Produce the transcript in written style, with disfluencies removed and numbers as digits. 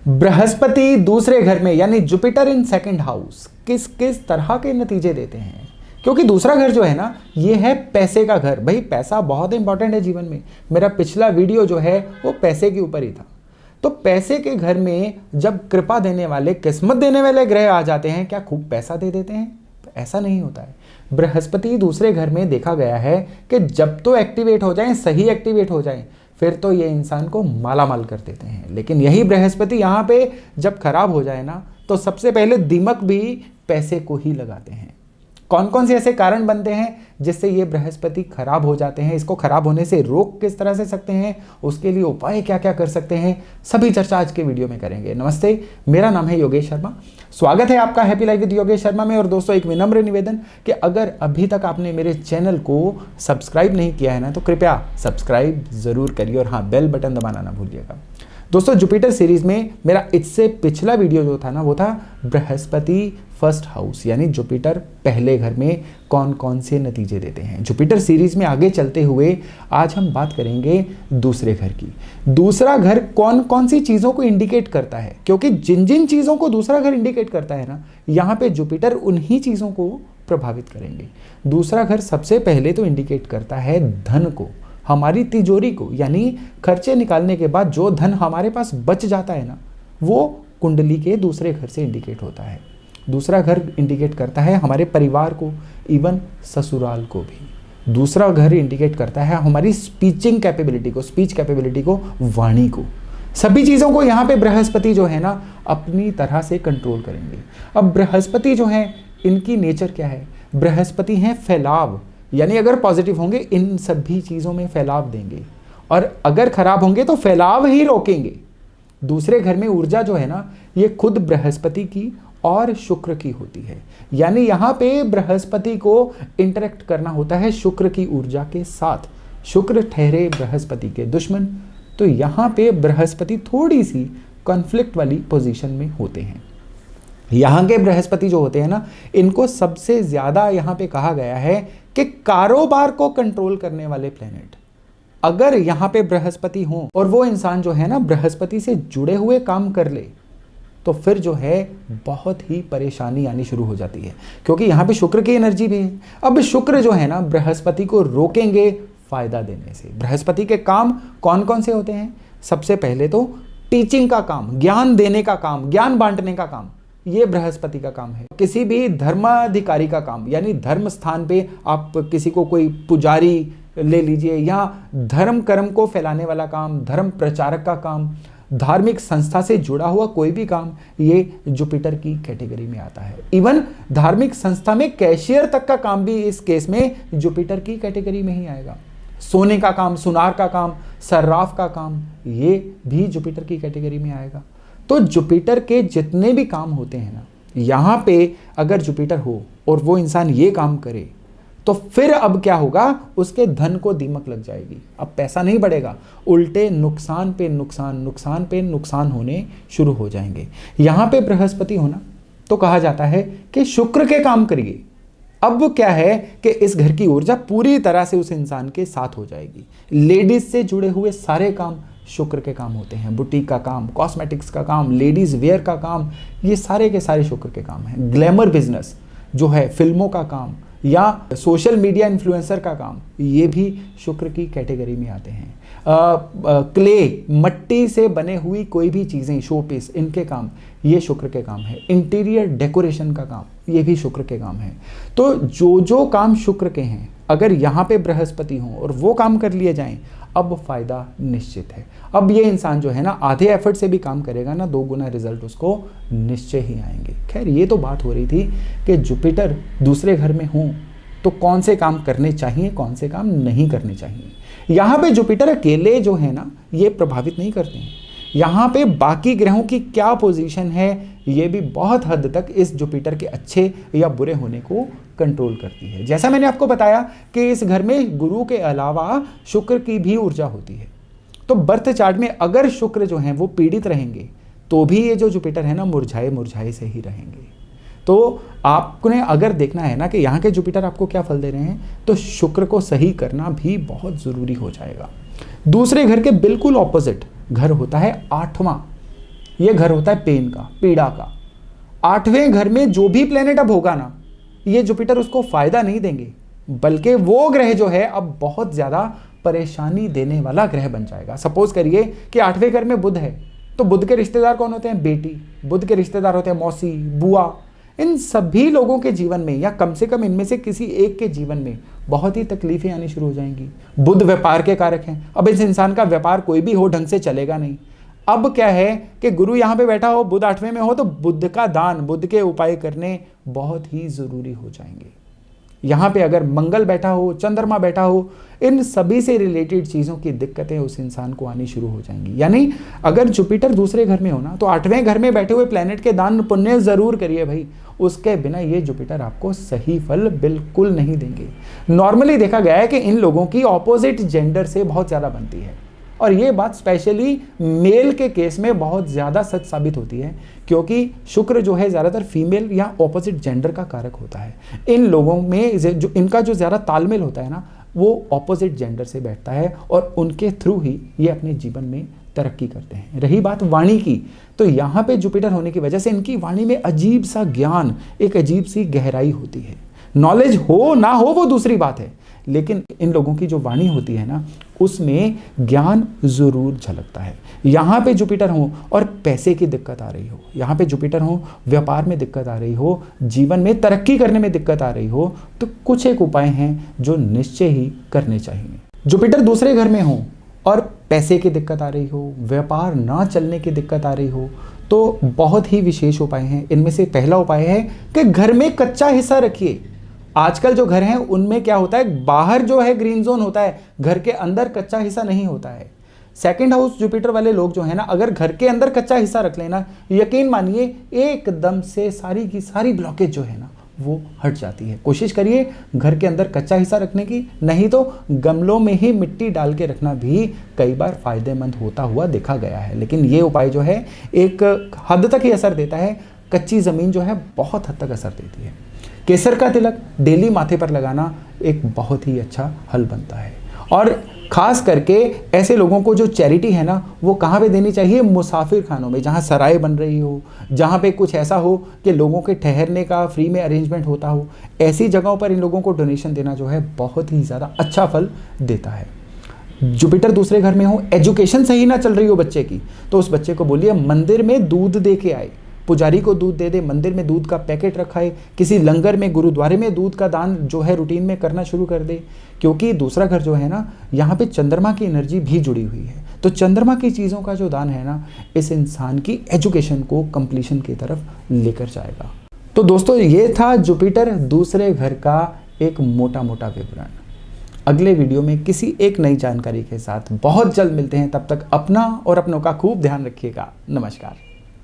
बृहस्पति दूसरे घर में यानी जुपिटर इन सेकंड हाउस किस किस तरह के नतीजे देते हैं? क्योंकि दूसरा घर जो है ना, ये है पैसे का घर। भाई पैसा बहुत इंपॉर्टेंट है जीवन में। मेरा पिछला वीडियो जो है वो पैसे के ऊपर ही था। तो पैसे के घर में जब कृपा देने वाले, किस्मत देने वाले ग्रह आ जाते हैं, क्या खूब पैसा दे देते हैं? तो ऐसा नहीं होता है। बृहस्पति दूसरे घर में देखा गया है कि जब तो एक्टिवेट हो जाए, सही एक्टिवेट हो जाए, फिर तो ये इंसान को मालामाल कर देते हैं। लेकिन यही बृहस्पति यहाँ पे जब खराब हो जाए ना, तो सबसे पहले दीमक भी पैसे को ही लगाते हैं। कौन कौन से ऐसे कारण बनते हैं जिससे ये बृहस्पति खराब हो जाते हैं? इसको खराब होने से रोक किस तरह से सकते हैं? उसके लिए उपाय क्या क्या कर सकते हैं? सभी चर्चा आज के वीडियो में करेंगे। नमस्ते, मेरा नाम है योगेश शर्मा। स्वागत है आपका happy life with Yogesh Sharma में। और दोस्तों, एक विनम्र निवेदन कि अगर अभी तक आपने मेरे चैनल को सब्सक्राइब नहीं किया है ना, तो कृपया सब्सक्राइब जरूर करिए और हाँ, बेल बटन दबाना ना भूलिएगा। दोस्तों, जुपिटर सीरीज में मेरा इससे पिछला वीडियो जो था ना, वो था बृहस्पति फर्स्ट हाउस यानी जुपिटर पहले घर में कौन कौन से नतीजे देते हैं। जुपिटर सीरीज में आगे चलते हुए आज हम बात करेंगे दूसरे घर की। दूसरा घर कौन कौन सी चीज़ों को इंडिकेट करता है, क्योंकि जिन जिन चीज़ों को दूसरा घर इंडिकेट करता है ना, यहाँ पे जुपिटर उन्हीं चीज़ों को प्रभावित करेंगे। दूसरा घर सबसे पहले तो इंडिकेट करता है धन को, हमारी तिजोरी को, यानी खर्चे निकालने के बाद जो धन हमारे पास बच जाता है ना, वो कुंडली के दूसरे घर से इंडिकेट होता है। दूसरा घर इंडिकेट करता है हमारे परिवार को, इवन ससुराल को भी। दूसरा घर इंडिकेट करता है हमारी स्पीचिंग कैपेबिलिटी को, स्पीच कैपेबिलिटी को, वाणी को। सभी चीज़ों को यहाँ पे बृहस्पति जो है ना, अपनी तरह से कंट्रोल करेंगे। अब बृहस्पति जो है, इनकी नेचर क्या है? बृहस्पति हैं फैलाव, यानी अगर पॉजिटिव होंगे इन सभी चीज़ों में फैलाव देंगे, और अगर खराब होंगे तो फैलाव ही रोकेंगे। दूसरे घर में ऊर्जा जो है ना, ये खुद बृहस्पति की और शुक्र की होती है। यानी यहाँ पे बृहस्पति को इंटरेक्ट करना होता है शुक्र की ऊर्जा के साथ। शुक्र ठहरे बृहस्पति के दुश्मन, तो यहाँ पे बृहस्पति थोड़ी सी कॉन्फ्लिक्ट वाली पोजीशन में होते हैं। यहाँ के बृहस्पति जो होते हैं ना, इनको सबसे ज्यादा यहाँ पे कहा गया है कि कारोबार को कंट्रोल करने वाले प्लेनेट। अगर यहाँ पे बृहस्पति हो और वो इंसान जो है ना बृहस्पति से जुड़े हुए काम कर ले, तो फिर जो है बहुत ही परेशानी आनी शुरू हो जाती है, क्योंकि यहाँ पे शुक्र की एनर्जी भी है। अब शुक्र जो है ना, बृहस्पति को रोकेंगे फायदा देने से। बृहस्पति के काम कौन कौन से होते हैं? सबसे पहले तो टीचिंग का काम, ज्ञान देने का काम, ज्ञान बांटने का काम, ये बृहस्पति का काम है। किसी भी धर्माधिकारी का काम, यानी धर्म स्थान पे आप किसी को कोई पुजारी ले लीजिए, या धर्म कर्म को फैलाने वाला काम, धर्म प्रचारक का काम, धार्मिक संस्था से जुड़ा हुआ कोई भी काम, ये जुपिटर की कैटेगरी में आता है। इवन धार्मिक संस्था में कैशियर तक का काम भी इस केस में जुपिटर की कैटेगरी में ही आएगा। सोने का काम, सुनार का काम, सर्राफ का काम, ये भी जुपिटर की कैटेगरी में आएगा। तो जुपिटर के जितने भी काम होते हैं ना, यहाँ पे अगर जुपिटर हो और वो इंसान ये काम करे, तो फिर अब क्या होगा? उसके धन को दीमक लग जाएगी। अब पैसा नहीं बढ़ेगा, उल्टे नुकसान पे नुकसान, नुकसान पे नुकसान होने शुरू हो जाएंगे। यहाँ पे बृहस्पति होना तो कहा जाता है कि शुक्र के काम करिए। अब क्या है कि इस घर की ऊर्जा पूरी तरह से उस इंसान के साथ हो जाएगी। लेडीज से जुड़े हुए सारे काम शुक्र के काम होते हैं। बुटीक का काम, कॉस्मेटिक्स का काम, लेडीज वेयर का काम, ये सारे के सारे शुक्र के काम हैं। ग्लैमर बिजनेस जो है, फिल्मों का काम या सोशल मीडिया इन्फ्लुएंसर का काम, ये भी शुक्र की कैटेगरी में आते हैं। क्ले, मट्टी से बने हुई कोई भी चीज़ें, शो पीस, इनके काम, ये शुक्र के काम है। इंटीरियर डेकोरेशन का काम, ये भी शुक्र के काम है। तो जो जो काम शुक्र के हैं, अगर यहाँ पे बृहस्पति हो और वो काम कर लिए जाएं, अब फायदा निश्चित है। अब ये इंसान जो है ना, आधे एफर्ट से भी काम करेगा ना, 2 गुना रिजल्ट उसको निश्चय ही आएंगे। खैर, ये तो बात हो रही थी कि जुपिटर दूसरे घर में हो तो कौन से काम करने चाहिए, कौन से काम नहीं करने चाहिए। यहाँ पे जुपिटर अकेले जो है ना, ये प्रभावित नहीं करते हैं। यहाँ पे बाकी ग्रहों की क्या पोजीशन है, ये भी बहुत हद तक इस जुपिटर के अच्छे या बुरे होने को कंट्रोल करती है। जैसा मैंने आपको बताया कि इस घर में गुरु के अलावा शुक्र की भी ऊर्जा होती है। तो बर्थ चार्ट में अगर शुक्र जो हैं वो पीड़ित रहेंगे, तो भी ये जो जुपिटर है ना, मुरझाए मुरझाए से ही रहेंगे। तो आपने अगर देखना है ना कि यहाँ के जुपिटर आपको क्या फल दे रहे हैं, तो शुक्र को सही करना भी बहुत ज़रूरी हो जाएगा। दूसरे घर के बिल्कुल ऑपोजिट घर होता है 8वां, ये घर होता है पेन का, पीड़ा का। 8वें घर में जो भी प्लेनेट अब होगा ना, ये जुपिटर उसको फायदा नहीं देंगे, बल्कि वो ग्रह जो है अब बहुत ज्यादा परेशानी देने वाला ग्रह बन जाएगा। सपोज करिए कि 8वें घर में बुध है, तो बुध के रिश्तेदार कौन होते हैं? बेटी। बुध के रिश्तेदार होते हैं मौसी, बुआ। इन सभी लोगों के जीवन में, या कम से कम इनमें से किसी एक के जीवन में बहुत ही तकलीफें आनी शुरू हो जाएंगी। बुध व्यापार के कारक हैं। अब इस इंसान का व्यापार कोई भी हो ढंग से चलेगा नहीं। अब क्या है कि गुरु यहाँ पे बैठा हो, बुध 8वें में हो, तो बुध का दान, बुध के उपाय करने बहुत ही जरूरी हो जाएंगे। यहाँ पे अगर मंगल बैठा हो, चंद्रमा बैठा हो, इन सभी से रिलेटेड चीज़ों की दिक्कतें उस इंसान को आनी शुरू हो जाएंगी। यानी अगर जुपिटर दूसरे घर में हो ना, तो 8वें घर में बैठे हुए प्लेनेट के दान पुण्य जरूर करिए भाई, उसके बिना ये जुपिटर आपको सही फल बिल्कुल नहीं देंगे। नॉर्मली देखा गया है कि इन लोगों की ऑपोजिट जेंडर से बहुत ज़्यादा बनती है, और ये बात स्पेशली मेल के केस में बहुत ज़्यादा सच साबित होती है, क्योंकि शुक्र जो है ज़्यादातर फीमेल या ऑपोजिट जेंडर का कारक होता है। इन लोगों में जो इनका जो ज़्यादा तालमेल होता है ना, वो ऑपोजिट जेंडर से बैठता है, और उनके थ्रू ही ये अपने जीवन में तरक्की करते हैं। रही बात वाणी की, तो यहाँ पे जुपिटर होने की वजह से इनकी वाणी में अजीब सा ज्ञान, एक अजीब सी गहराई होती है। नॉलेज हो ना हो वो दूसरी बात है, लेकिन इन लोगों की जो वाणी होती है ना, उसमें ज्ञान जरूर झलकता है। यहाँ पे जुपिटर हो और पैसे की दिक्कत आ रही हो, यहाँ पे जुपिटर हो, व्यापार में दिक्कत आ रही हो, जीवन में तरक्की करने में दिक्कत आ रही हो, तो कुछ एक उपाय हैं जो निश्चय ही करने चाहिए। जुपिटर दूसरे घर में हो और पैसे की दिक्कत आ रही हो, व्यापार ना चलने की दिक्कत आ रही हो, तो बहुत ही विशेष उपाय हैं। इनमें से पहला उपाय है कि घर में कच्चा हिस्सा रखिए। आजकल जो घर हैं उनमें क्या होता है, बाहर जो है ग्रीन जोन होता है, घर के अंदर कच्चा हिस्सा नहीं होता है। सेकंड हाउस जुपिटर वाले लोग जो है ना, अगर घर के अंदर कच्चा हिस्सा रख लेना, यकीन मानिए एकदम से सारी की सारी ब्लॉकेज जो है ना वो हट जाती है। कोशिश करिए घर के अंदर कच्चा हिस्सा रखने की, नहीं तो गमलों में ही मिट्टी डाल के रखना भी कई बार फायदेमंद होता हुआ देखा गया है। लेकिन ये उपाय जो है एक हद तक ही असर देता है, कच्ची ज़मीन जो है बहुत हद तक असर देती है। केसर का तिलक डेली माथे पर लगाना एक बहुत ही अच्छा हल बनता है। और खास करके ऐसे लोगों को जो चैरिटी है ना, वो कहाँ पे देनी चाहिए? मुसाफिर खानों में, जहाँ सराय बन रही हो, जहाँ पे कुछ ऐसा हो कि लोगों के ठहरने का फ्री में अरेंजमेंट होता हो, ऐसी जगहों पर इन लोगों को डोनेशन देना जो है बहुत ही ज़्यादा अच्छा फल देता है। जुपिटर दूसरे घर में हो, एजुकेशन सही ना चल रही हो बच्चे की, तो उस बच्चे को बोलिए मंदिर में दूध दे के आए, पुजारी को दूध दे दे, मंदिर में दूध का पैकेट रखा है, किसी लंगर में, गुरुद्वारे में दूध का दान जो है रूटीन में करना शुरू कर दे। क्योंकि दूसरा घर जो है ना, यहाँ पे चंद्रमा की एनर्जी भी जुड़ी हुई है, तो चंद्रमा की चीज़ों का जो दान है ना, इस इंसान की एजुकेशन को कंप्लीशन की तरफ लेकर जाएगा। तो दोस्तों, ये था जुपिटर दूसरे घर का एक मोटा मोटा विवरण। अगले वीडियो में किसी एक नई जानकारी के साथ बहुत जल्द मिलते हैं। तब तक अपना और अपनों का खूब ध्यान रखिएगा। नमस्कार।